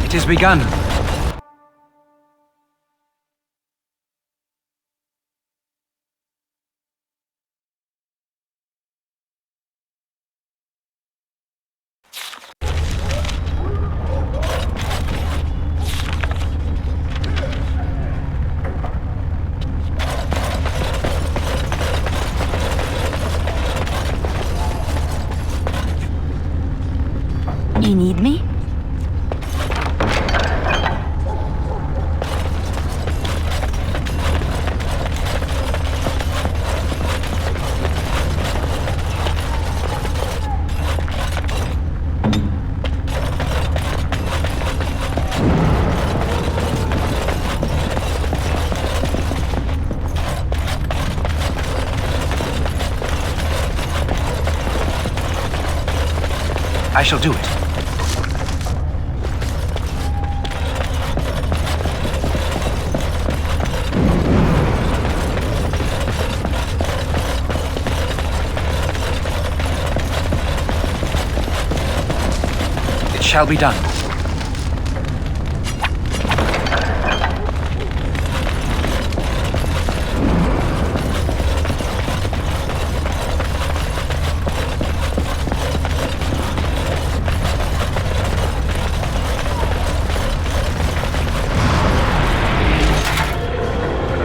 It has begun. You need me? I shall do it. It shall be done.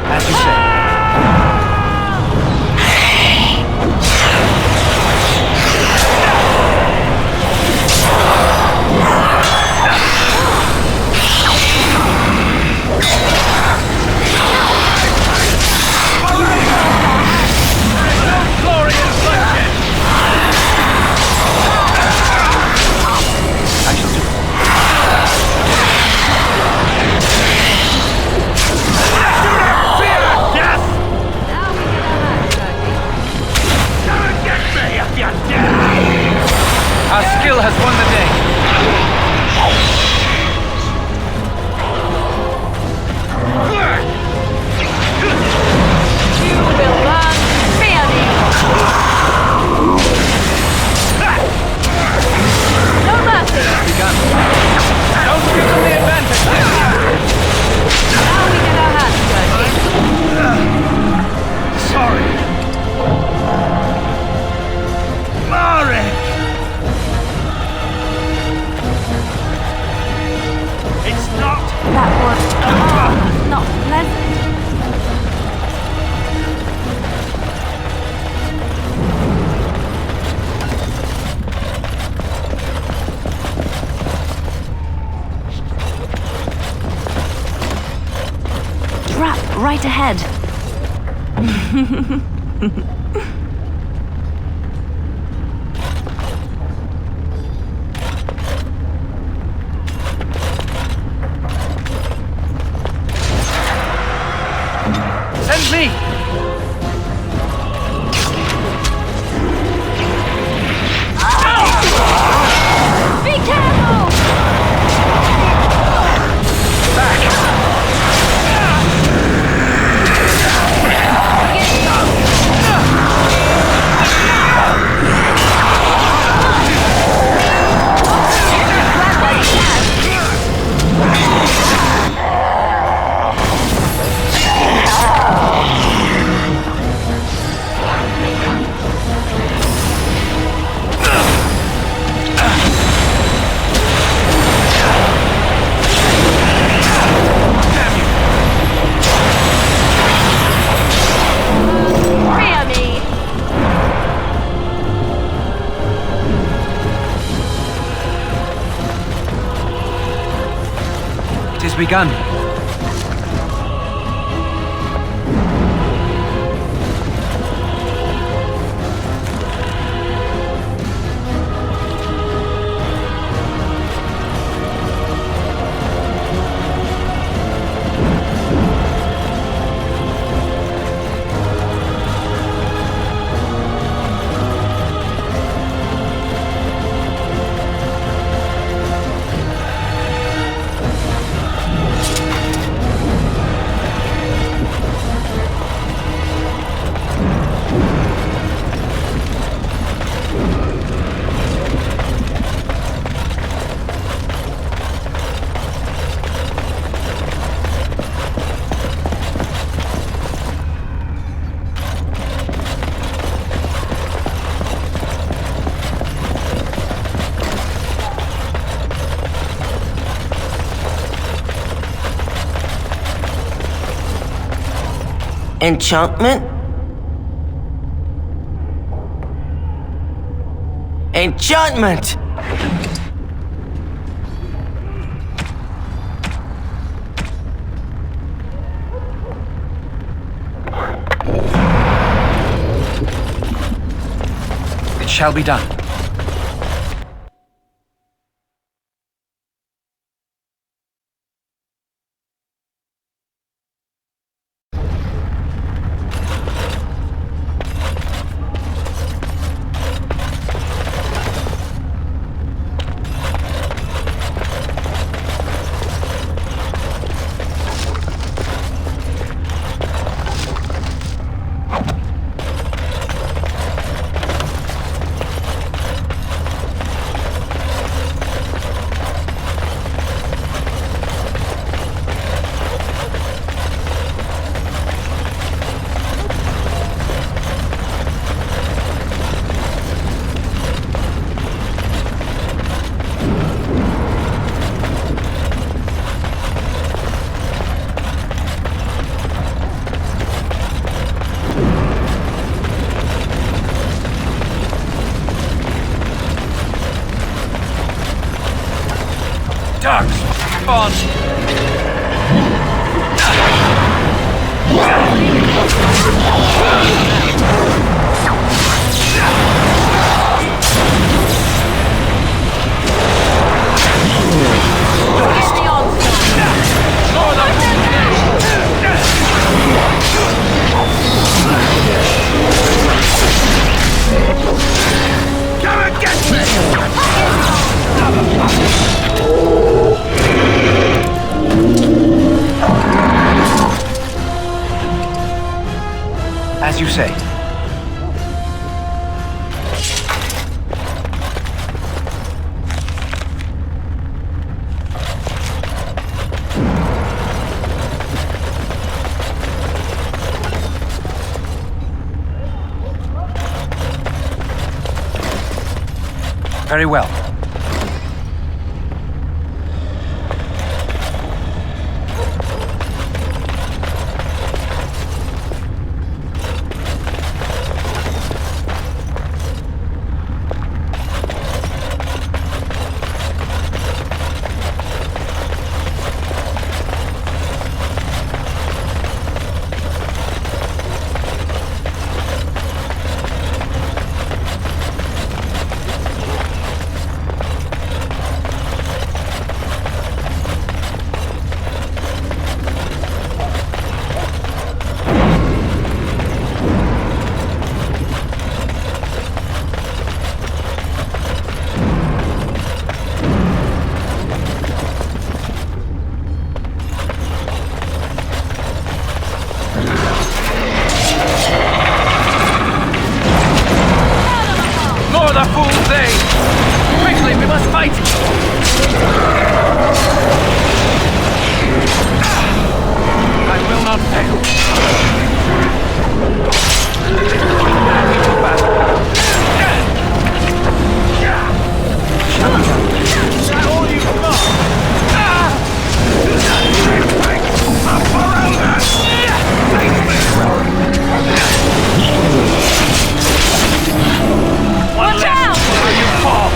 As you say. Our skill has won the day. You will learn fear me! No mercy! Begun. Don't give them the advantage. Now we get our hands dirty. Sorry. Marek! It's not. That was not pleasant. Trap right ahead. Send me! Be careful! Fear me! It has begun. Enchantment? Enchantment! It shall be done. Ducks! On! Come and get me! As you say. Very well. The fool's day! Quickly, we must fight! I will not fail. Is that all you've Watch out! You fall!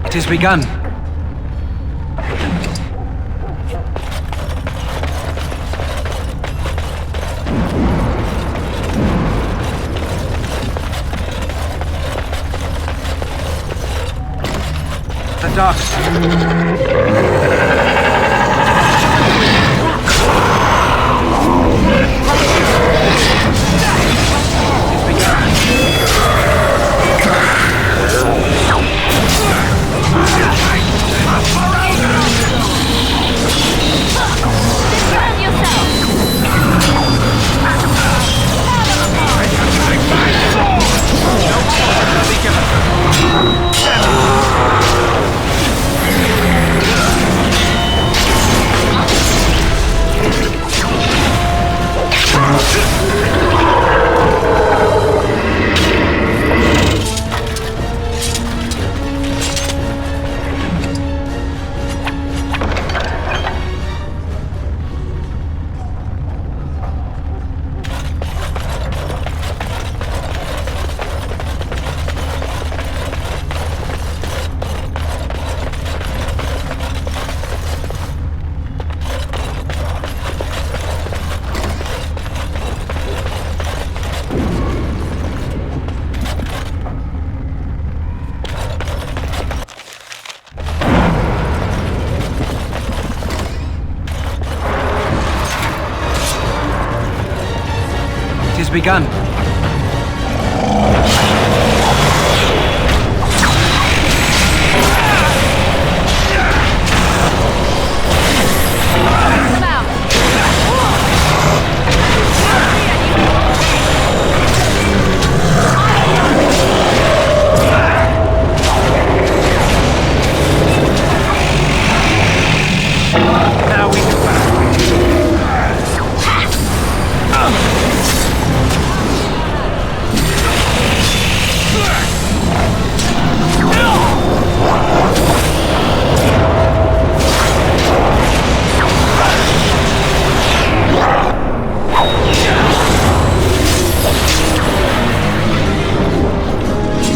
It has begun. The dark. begun. Come out. Now we can back.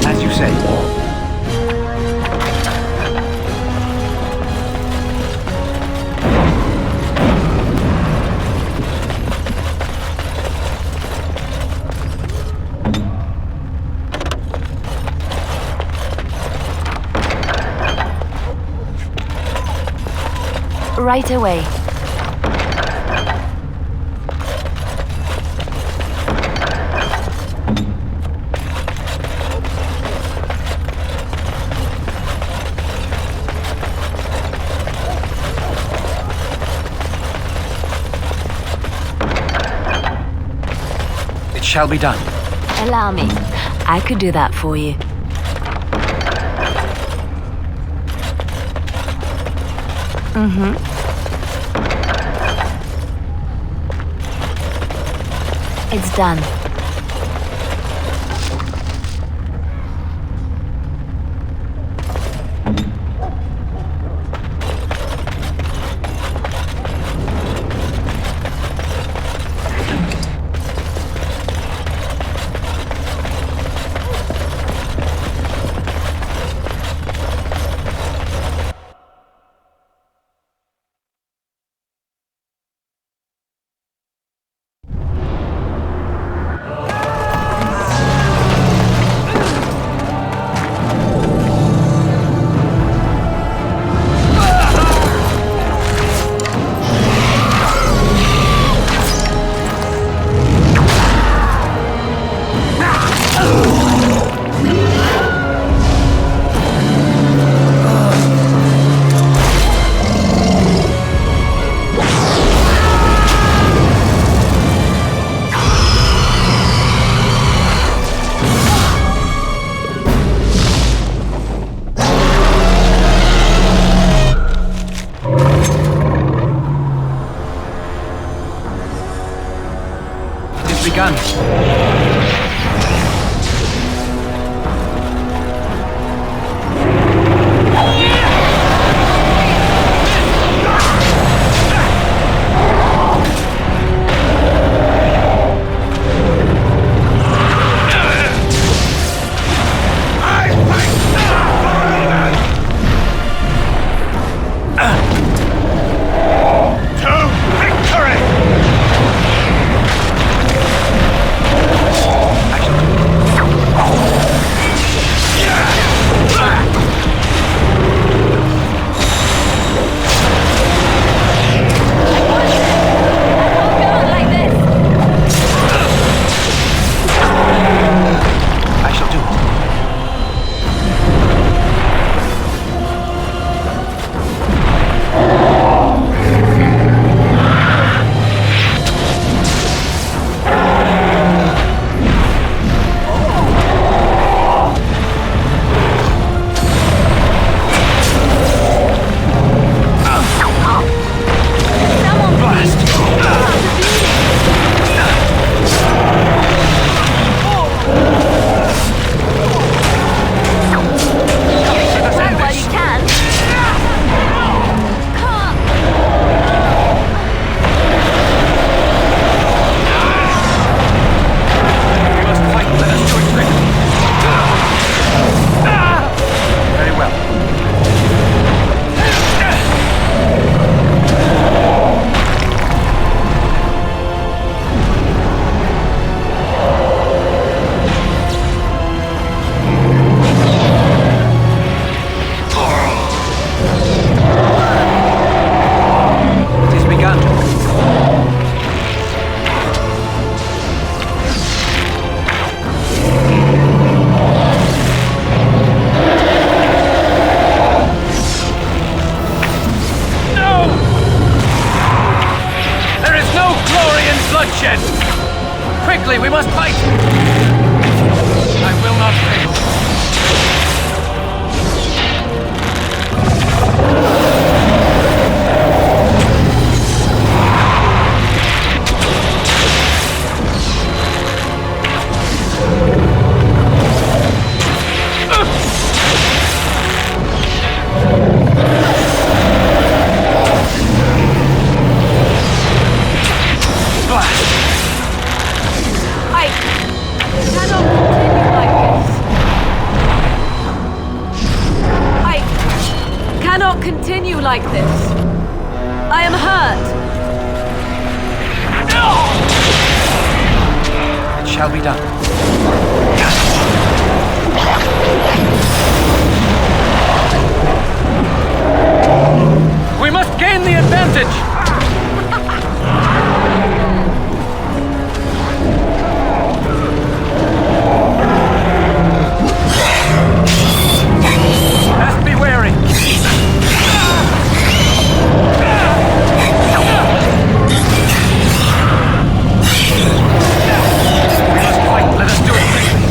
As you say. Right away. It shall be done. Allow me. I could do that for you. It's done. like this. I am hurt. It shall be done. We must gain the advantage! Best be wary! We must fight. Let us do it quickly.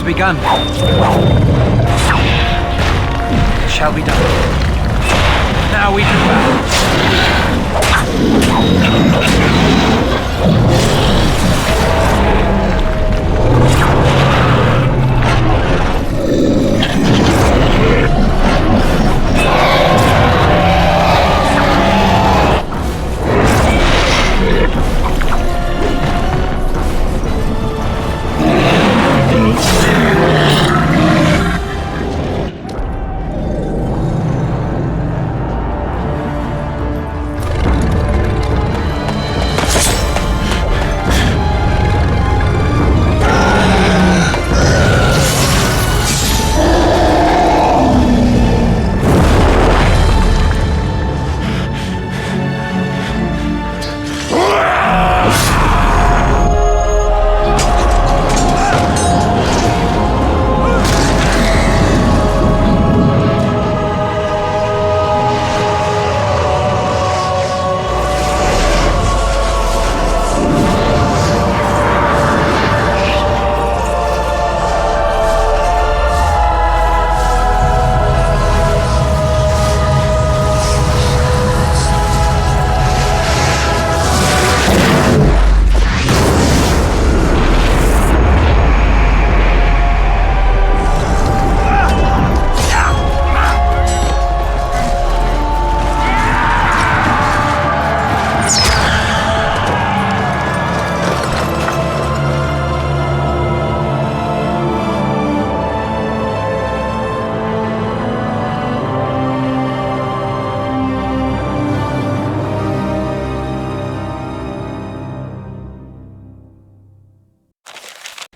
Begun. It shall be done. Now we do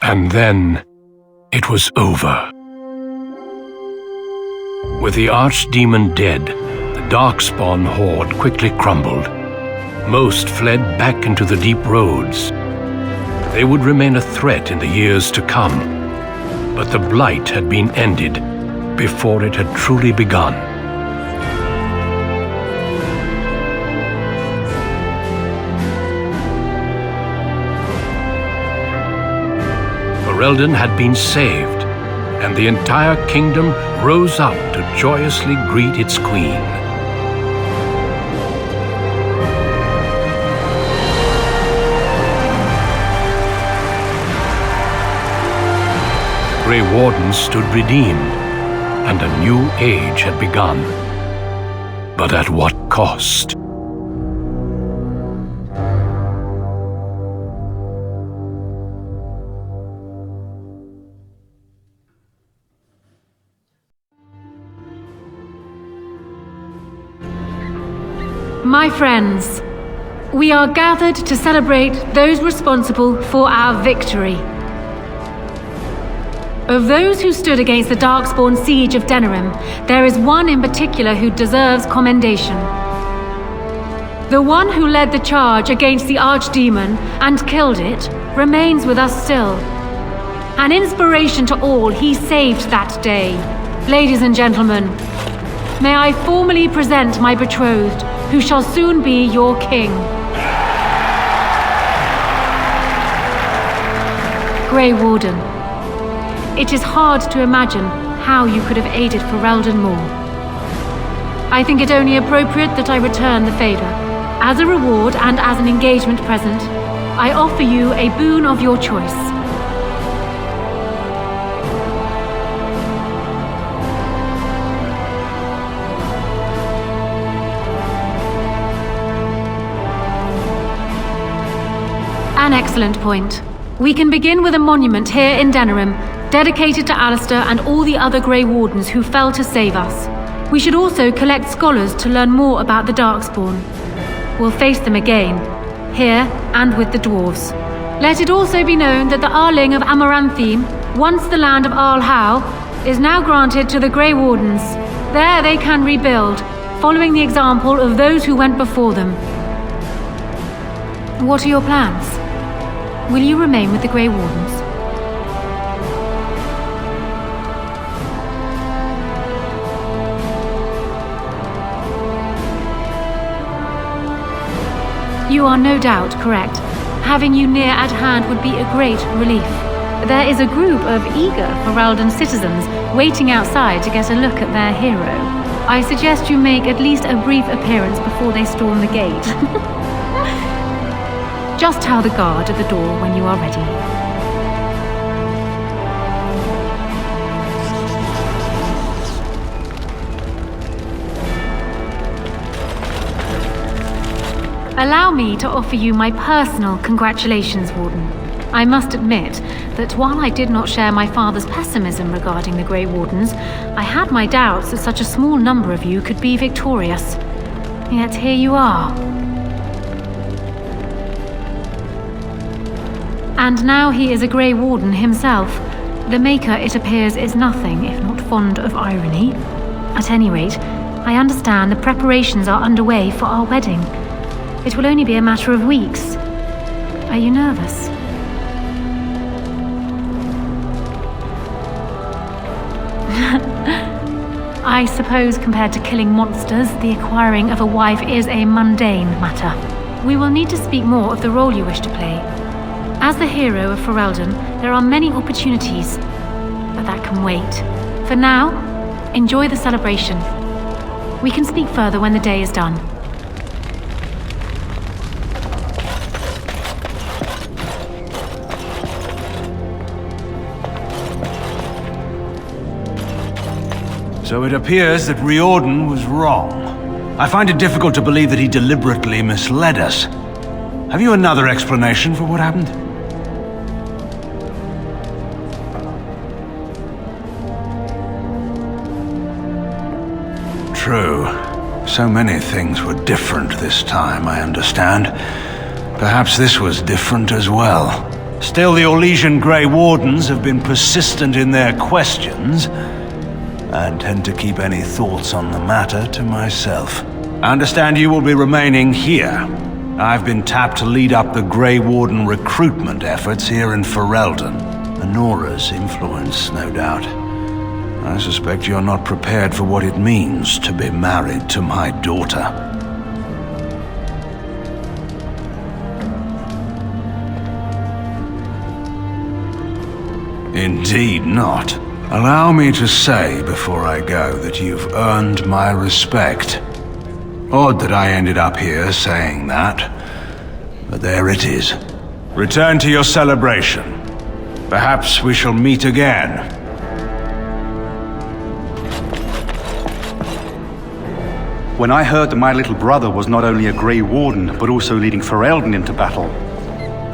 And then it was over. With the archdemon dead, the Darkspawn horde quickly crumbled. Most fled back into the deep roads. They would remain a threat in the years to come, but the blight had been ended before it had truly begun. Ferelden had been saved, and the entire kingdom rose up to joyously greet its queen. The Grey Wardens stood redeemed, and a new age had begun. But at what cost? My friends, we are gathered to celebrate those responsible for our victory. Of those who stood against the Darkspawn siege of Denerim, there is one in particular who deserves commendation. The one who led the charge against the Archdemon and killed it remains with us still. An inspiration to all, he saved that day. Ladies and gentlemen, may I formally present my betrothed, who shall soon be your king. Grey Warden, it is hard to imagine how you could have aided Ferelden more. I think it only appropriate that I return the favor. As a reward and as an engagement present, I offer you a boon of your choice. An excellent point. We can begin with a monument here in Denerim, dedicated to Alistair and all the other Grey Wardens who fell to save us. We should also collect scholars to learn more about the Darkspawn. We'll face them again, here and with the dwarves. Let it also be known that the Arling of Amaranthine, once the land of Arl Howe, is now granted to the Grey Wardens. There they can rebuild, following the example of those who went before them. What are your plans? Will you remain with the Grey Wardens? You are no doubt correct. Having you near at hand would be a great relief. There is a group of eager Ferelden citizens waiting outside to get a look at their hero. I suggest you make at least a brief appearance before they storm the gate. Just tell the guard at the door when you are ready. Allow me to offer you my personal congratulations, Warden. I must admit that while I did not share my father's pessimism regarding the Grey Wardens, I had my doubts that such a small number of you could be victorious. Yet here you are. And now he is a Grey Warden himself. The Maker, it appears, is nothing if not fond of irony. At any rate, I understand the preparations are underway for our wedding. It will only be a matter of weeks. Are you nervous? I suppose compared to killing monsters, the acquiring of a wife is a mundane matter. We will need to speak more of the role you wish to play. As the hero of Ferelden, there are many opportunities, but that can wait. For now, enjoy the celebration. We can speak further when the day is done. So it appears that Riordan was wrong. I find it difficult to believe that he deliberately misled us. Have you another explanation for what happened? True. So many things were different this time, I understand. Perhaps this was different as well. Still, the Orlesian Grey Wardens have been persistent in their questions, and tend to keep any thoughts on the matter to myself. I understand you will be remaining here. I've been tapped to lead up the Grey Warden recruitment efforts here in Ferelden. Honora's influence, no doubt. I suspect you're not prepared for what it means to be married to my daughter. Indeed not. Allow me to say before I go that you've earned my respect. Odd that I ended up here saying that, but there it is. Return to your celebration. Perhaps we shall meet again. When I heard that my little brother was not only a Grey Warden, but also leading Ferelden into battle,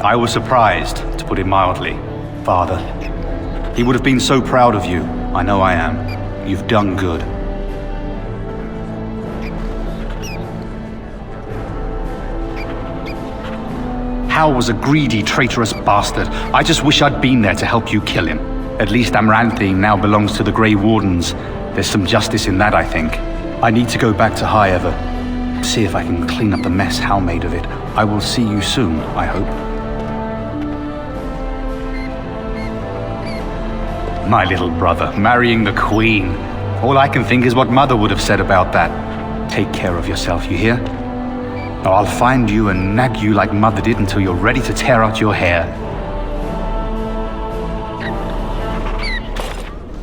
I was surprised, to put it mildly. Father, he would have been so proud of you. I know I am. You've done good. Hal was a greedy, traitorous bastard. I just wish I'd been there to help you kill him. At least Amaranthine now belongs to the Grey Wardens. There's some justice in that, I think. I need to go back to High Ever. See if I can clean up the mess Hal made of it. I will see you soon, I hope. My little brother, marrying the Queen. All I can think is what Mother would have said about that. Take care of yourself, you hear? Or I'll find you and nag you like Mother did until you're ready to tear out your hair.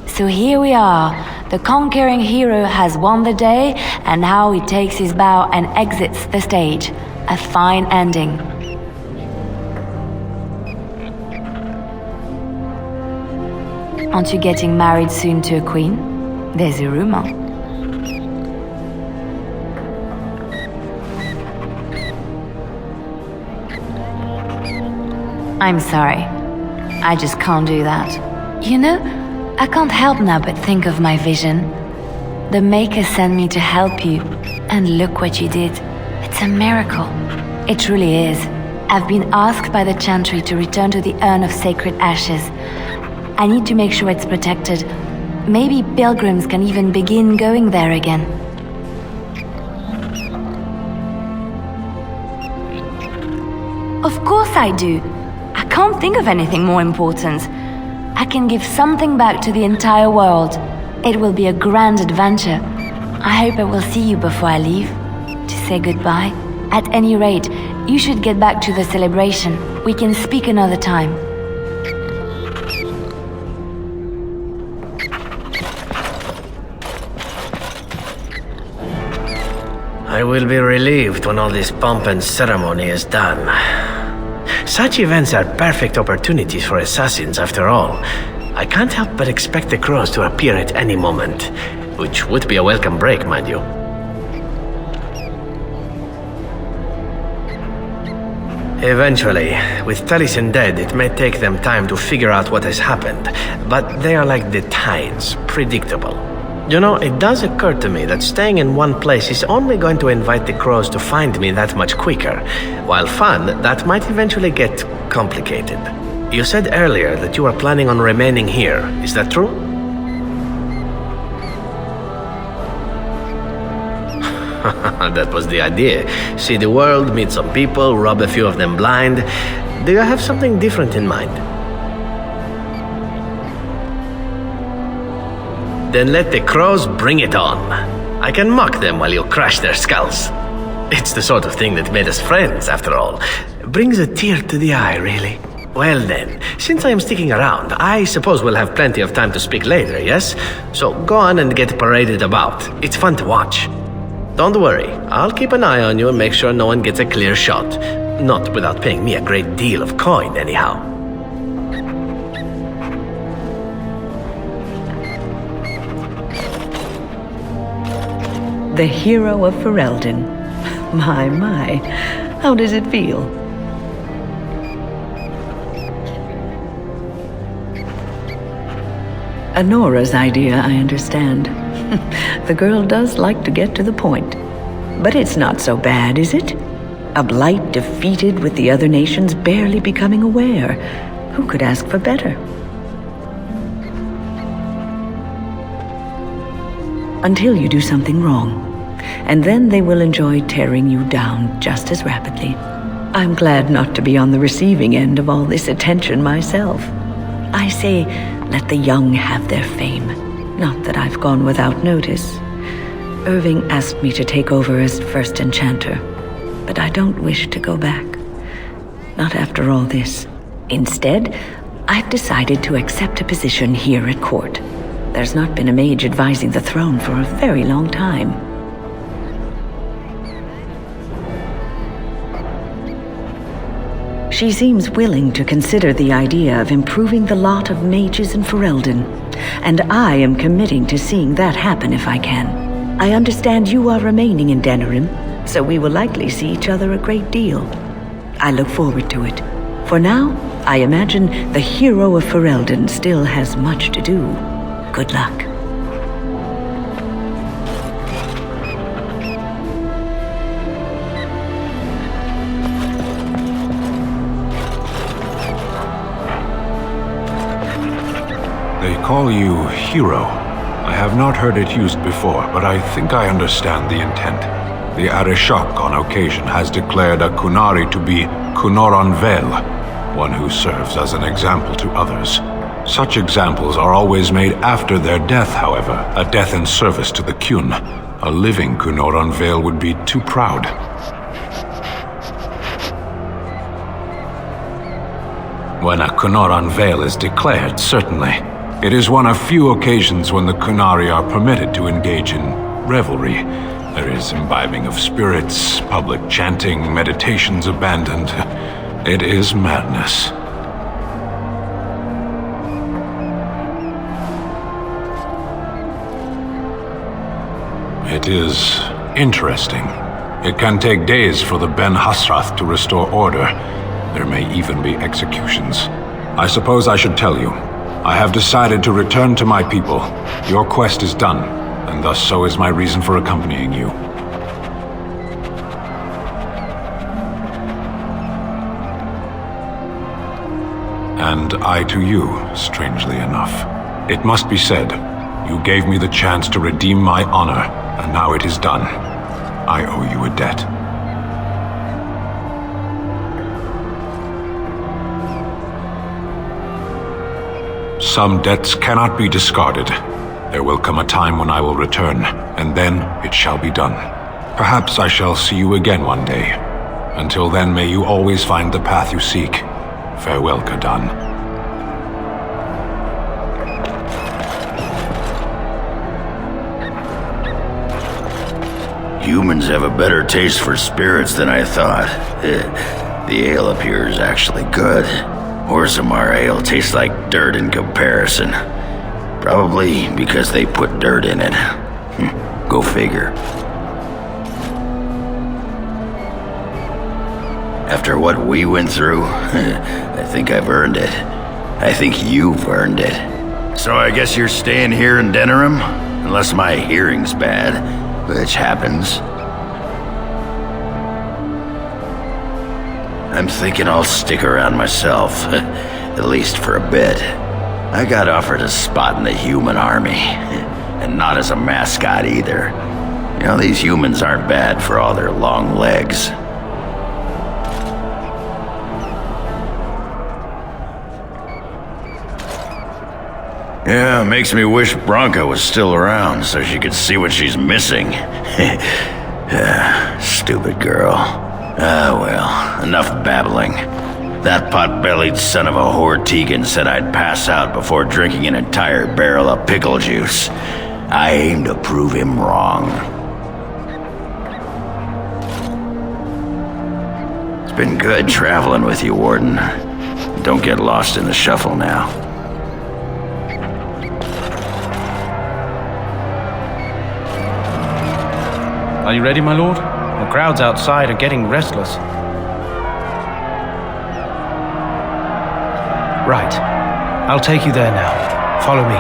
So here we are. The conquering hero has won the day, and now he takes his bow and exits the stage. A fine ending. Aren't you getting married soon to a queen? There's a rumor. I'm sorry. I just can't do that. You know, I can't help now but think of my vision. The Maker sent me to help you, and look what you did. It's a miracle. It truly is. I've been asked by the Chantry to return to the Urn of Sacred Ashes. I need to make sure it's protected. Maybe pilgrims can even begin going there again. Of course I do. I can't think of anything more important. I can give something back to the entire world. It will be a grand adventure. I hope I will see you before I leave, to say goodbye. At any rate, you should get back to the celebration. We can speak another time. I will be relieved when all this pomp and ceremony is done. Such events are perfect opportunities for assassins, after all. I can't help but expect the crows to appear at any moment, which would be a welcome break, mind you. Eventually, with Taliesin dead, it may take them time to figure out what has happened, but they are like the tides, predictable. You know, it does occur to me that staying in one place is only going to invite the crows to find me that much quicker. While fun, that might eventually get complicated. You said earlier that you are planning on remaining here. Is that true? That was the idea. See the world, meet some people, rob a few of them blind. Do you have something different in mind? Then let the crows bring it on. I can mock them while you crush their skulls. It's the sort of thing that made us friends, after all. Brings a tear to the eye, really. Well then, since I am sticking around, I suppose we'll have plenty of time to speak later, yes? So go on and get paraded about. It's fun to watch. Don't worry, I'll keep an eye on you and make sure no one gets a clear shot. Not without paying me a great deal of coin, anyhow. The hero of Ferelden. My, how does it feel? Honora's idea, I understand. The girl does like to get to the point. But it's not so bad, is it? A blight defeated with the other nations barely becoming aware. Who could ask for better? Until you do something wrong, and then they will enjoy tearing you down just as rapidly. I'm glad not to be on the receiving end of all this attention myself. I say, let the young have their fame. Not that I've gone without notice. Irving asked me to take over as first enchanter, but I don't wish to go back. Not after all this. Instead, I've decided to accept a position here at court. There's not been a mage advising the throne for a very long time. She seems willing to consider the idea of improving the lot of mages in Ferelden, and I am committing to seeing that happen if I can. I understand you are remaining in Denerim, so we will likely see each other a great deal. I look forward to it. For now, I imagine the hero of Ferelden still has much to do. Good luck. They call you hero. I have not heard it used before, but I think I understand the intent. The Arishok on occasion has declared a Kunari to be Kunoran Vel, one who serves as an example to others. Such examples are always made after their death, however, a death in service to the Kyun. A living Kunoran Vel would be too proud. When a Kunoran Vel is declared, certainly. It is one of few occasions when the Kunari are permitted to engage in revelry. There is imbibing of spirits, public chanting, meditations abandoned. It is madness. It is interesting. It can take days for the Ben Hasrath to restore order. There may even be executions. I suppose I should tell you. I have decided to return to my people. Your quest is done, and thus so is my reason for accompanying you. And I to you, strangely enough. It must be said, you gave me the chance to redeem my honor, and now it is done. I owe you a debt. Some debts cannot be discarded. There will come a time when I will return, and then it shall be done. Perhaps I shall see you again one day. Until then, may you always find the path you seek. Farewell, Kadan. Humans have a better taste for spirits than I thought. The ale up here is actually good. Orzammar ale tastes like dirt in comparison. Probably because they put dirt in it. Go figure. After what we went through, I think I've earned it. I think you've earned it. So I guess you're staying here in Denerim? Unless my hearing's bad, which happens. I'm thinking I'll stick around myself, at least for a bit. I got offered a spot in the human army, and not as a mascot either. You know, these humans aren't bad for all their long legs. Yeah, makes me wish Bronca was still around so she could see what she's missing. Stupid girl. Well, enough babbling. That pot-bellied son of a whore Tegan said I'd pass out before drinking an entire barrel of pickle juice. I aim to prove him wrong. It's been good traveling with you, Warden. Don't get lost in the shuffle now. Are you ready, my lord? The crowds outside are getting restless. Right. I'll take you there now. Follow me.